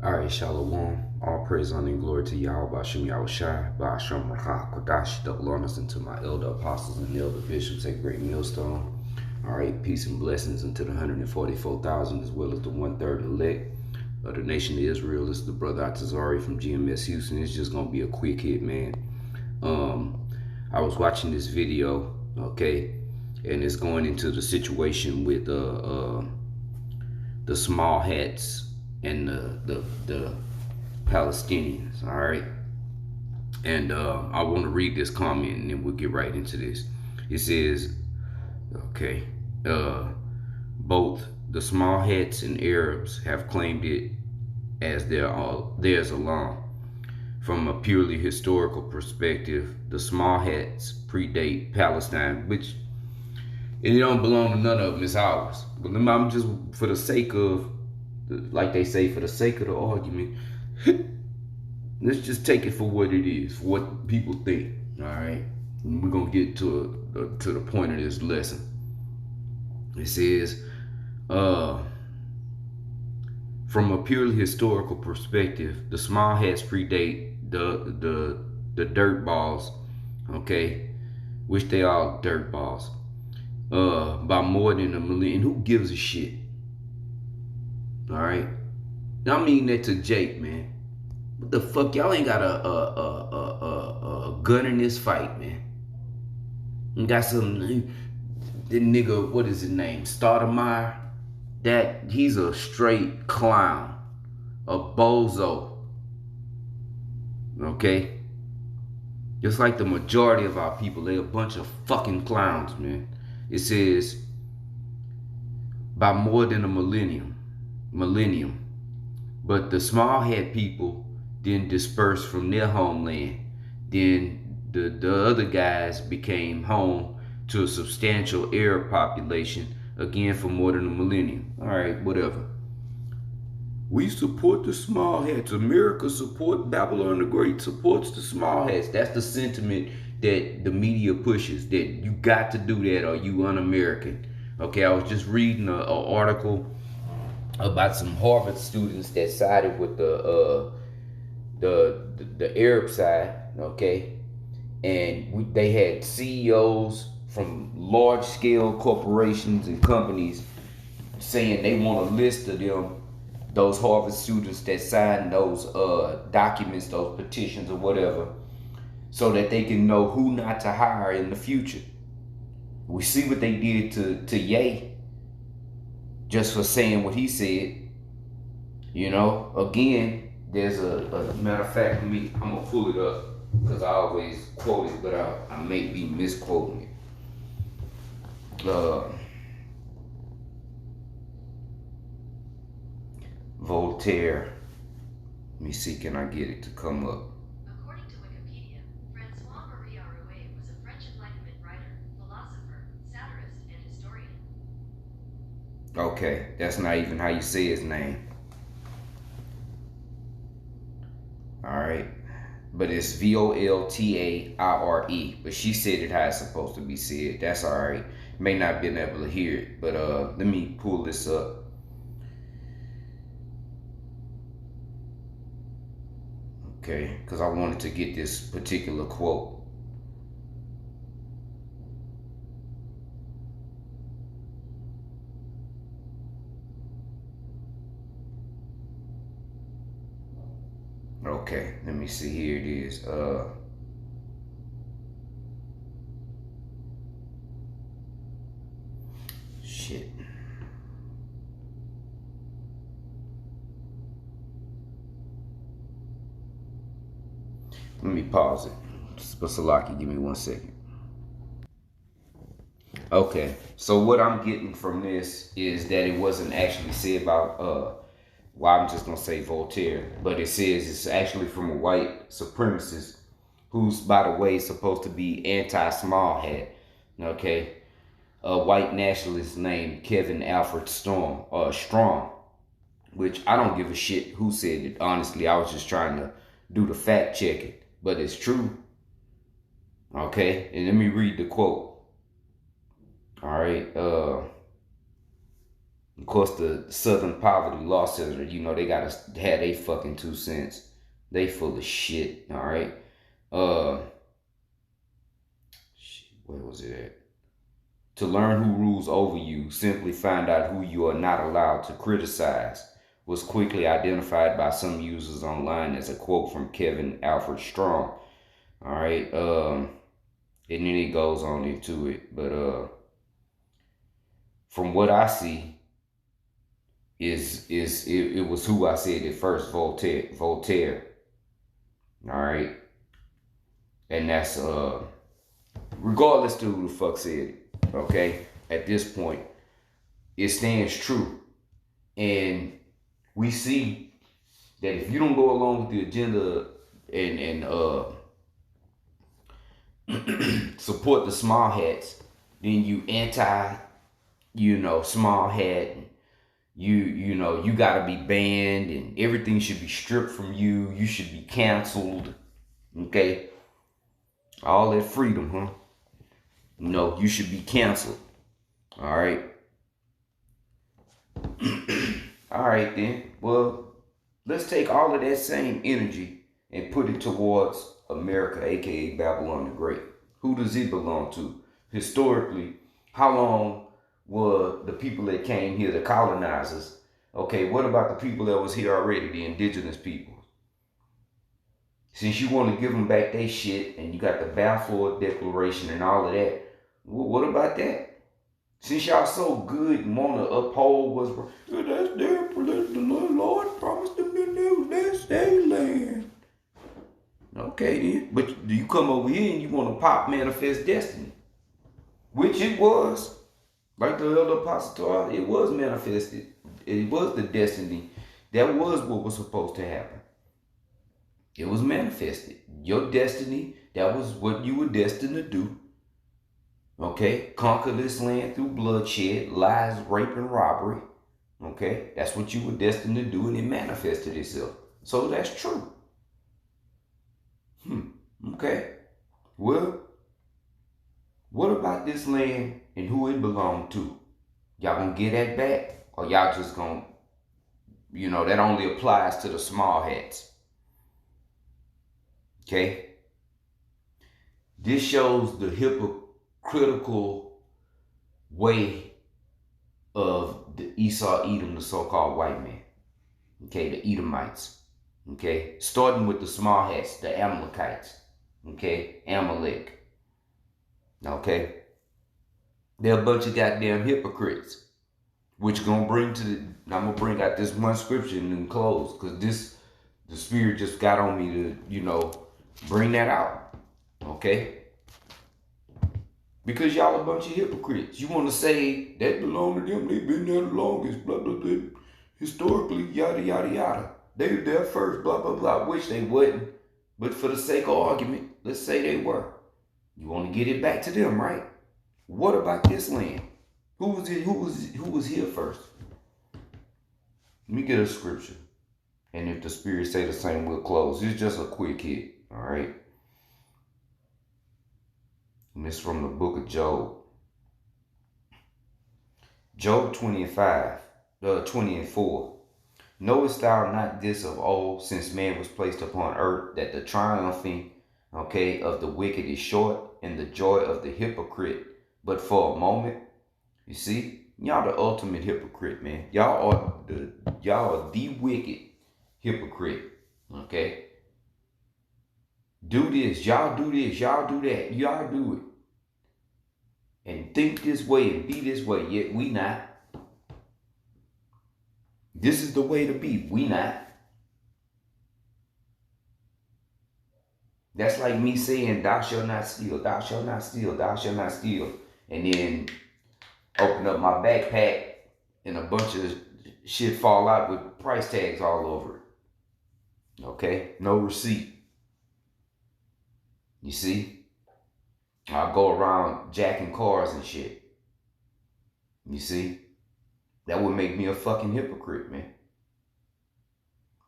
All right, Shalom. All praise, honor, and glory to Yahweh, Bashim Yahushai, Ba'asham Rakha Kodash, double honors unto my elder apostles and elder bishops at Great Millstone. All right, peace and blessings unto the 144,000 as well as the 1/3 elect of the nation of Israel. This is the brother Atazari from GMS Houston. It's just going to be a quick hit, man. I was watching this video, okay, and it's going into the situation with the small hats and the Palestinians, all right? And I want to read this comment and then we'll get right into this. It says, okay, both the small hats and Arabs have claimed it as theirs alone. From a purely historical perspective, the small hats predate Palestine, which it don't belong to none of them, it's ours. But I'm just, for the sake of, like they say, for the sake of the argument, let's just take it for what it is, for what people think, all right? And we're going to get to the point of this lesson. It says, from a purely historical perspective, the small hats predate the dirt balls, okay, which they are dirt balls, by more than a million. Who gives a shit? All right, I mean that to Jake, man. What the fuck? Y'all ain't got a gun in this fight, man. You got some, the nigga, what is his name? Stoudemire. That he's a straight clown, a bozo. Okay? Just like the majority of our people, they're a bunch of fucking clowns, man. It says, by more than a millennium. But the small hat people then dispersed from their homeland. Then the other guys became home to a substantial Arab population, again for more than a millennium. All right, whatever. We support the small hats. America support Babylon the Great supports the small hats. That's the sentiment that the media pushes, that you got to do that or you un-American. Okay, I was just reading an article about some Harvard students that sided with the Arab side, okay, and they had CEOs from large-scale corporations and companies saying they want a list of them, those Harvard students that signed those documents, those petitions or whatever, so that they can know who not to hire in the future. We see what they did to Ye, just for saying what he said. You know, again, there's a matter of fact, I'm gonna pull it up because I always quote it, but I may be misquoting it. Voltaire. Let me see, can I get it to come up? According to Wikipedia, Francois-Marie Arouet was a French Enlightenment writer, philosopher, satirist, and historian. Okay, that's not even how you say his name. All right, but it's Voltaire, but she said it how it's supposed to be said. That's all right. May not been able to hear it, but let me pull this up. Okay, because I wanted to get this particular quote. Okay, let me see. Here it is. Shit. Let me pause it. Salaki, give me 1 second. Okay, so what I'm getting from this is that it wasn't actually said about, well, I'm just going to say Voltaire, but it says it's actually from a white supremacist who's, by the way, supposed to be anti-small hat, okay? A white nationalist named Kevin Alfred Strong, which I don't give a shit who said it. Honestly, I was just trying to do the fact check it, but it's true. Okay, and let me read the quote. All right, Of course, the Southern Poverty Law Center, they gotta have they fucking 2 cents. They full of shit. All right. Uh, where was it at? To learn who rules over you, simply find out who you are not allowed to criticize. Was quickly identified by some users online as a quote from Kevin Alfred Strong. All right. And then it goes on into it, but from what I see, it was who I said it first, Voltaire. All right, and that's regardless to who the fuck said it. Okay, at this point, it stands true, and we see that if you don't go along with the agenda and support the small hats, then you anti, small hat. You gotta be banned and everything should be stripped from you. You should be canceled. Okay, all that freedom, huh? You should be canceled. All right. All right then. Well, let's take all of that same energy and put it towards America, aka Babylon the Great. Who does it belong to? Historically, how long were the people that came here, the colonizers? Okay, what about the people that was here already, the indigenous people? Since you want to give them back their shit and you got the Balfour Declaration and all of that, what about that? Since y'all so good and want to uphold what's that's their the Lord promised them to do that's their land. Okay then, but you come over here and you want to pop manifest destiny, which it was, like the elder apostle taught, it was manifested. It was the destiny. That was what was supposed to happen. It was manifested. Your destiny, that was what you were destined to do. Okay, conquer this land through bloodshed, lies, rape, and robbery. Okay, that's what you were destined to do, and it manifested itself. So that's true. Okay, well, what about this land and who it belonged to? Y'all gonna get that back, or y'all just gonna, that only applies to the small hats. Okay, this shows the hypocritical way of the Esau Edom, the so-called white man. Okay, the Edomites. Okay, starting with the small hats, the Amalekites. Okay, Amalek. Okay, they're a bunch of goddamn hypocrites. Which gonna bring to I'm gonna bring out this one scripture and then close, because the spirit just got on me to bring that out. Okay. Because y'all a bunch of hypocrites. You want to say that belong to them, they've been there the longest, blah, blah, blah. Historically, yada, yada, yada. They were there first, blah, blah, blah, which they wasn't. But for the sake of argument, let's say they were. You want to get it back to them, right? What about this land? Who was here first? Let me get a scripture. And if the spirit say the same, we'll close. It's just a quick hit, all right? And it's from the book of Job. Job 20 and 4. Knowest thou not this of old, since man was placed upon earth, that the triumphing, of the wicked is short, and the joy of the hypocrite but for a moment? You see, y'all the ultimate hypocrite, man. Y'all are the wicked hypocrite. Okay? Do this, y'all do this, y'all do that, y'all do it. And think this way and be this way, yet we not. This is the way to be, we not. That's like me saying, thou shalt not steal, thou shalt not steal, thou shalt not steal. And then open up my backpack and a bunch of shit fall out with price tags all over it. Okay? No receipt. You see? I'll go around jacking cars and shit. You see? That would make me a fucking hypocrite, man.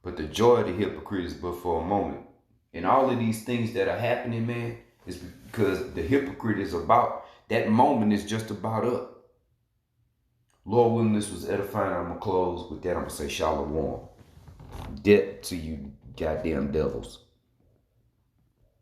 But the joy of the hypocrite is but for a moment. And all of these things that are happening, man, is because the hypocrite is about, that moment is just about up. Lord willing, this was edifying. I'm going to close with that. I'm going to say shalom. Debt to you goddamn devils.